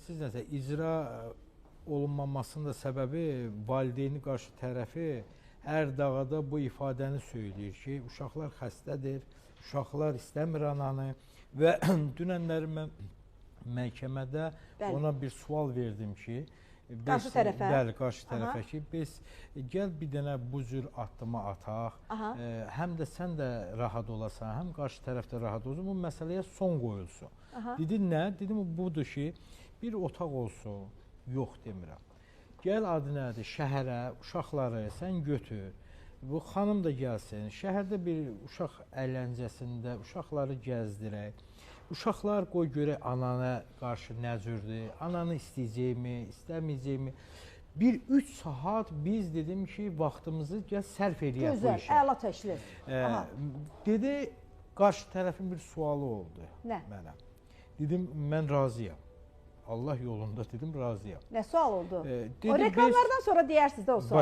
siz nəsə icra olunmamasının da səbəbi valideyni qarşı tərəfi hər dağada bu ifadəni söyləyir ki, uşaqlar xəstədir, uşaqlar istəmir ananı və dünənləri mən məhkəmədə ona bir sual verdim ki, qarşı tərəfə. Bəli, qarşı tərəfə ki, biz gəl bir dənə bu cür addımı ataq, həm də sən də rahat olasan, həm qarşı tərəf də rahat olsun, bu məsələyə son qoyulsun. Dedi, nə? Dedim, budur ki, bir otaq olsun, yox demirəm. Gəl adı nədir, şəhərə, uşaqları sən götür, bu xanım da gəlsin, şəhərdə bir uşaq əyləncəsində uşaqları gəzdirək. Uşaqlar qoy görək anana qarşı nə cürdür, ananı istəyəcəkmi, istəməyəcəkmi. Bir 3 saat biz dedim ki, vaxtımızı gəl sərf eləyək bu işə. Gözəl, əla təklif. Dedi, qarşı tərəfin bir sualı oldu mənə. Dedim, mən razıyam. Allah yolunda dedim, razıyam. Nə sual oldu? O reklamlardan sonra deyərsiniz də o sual.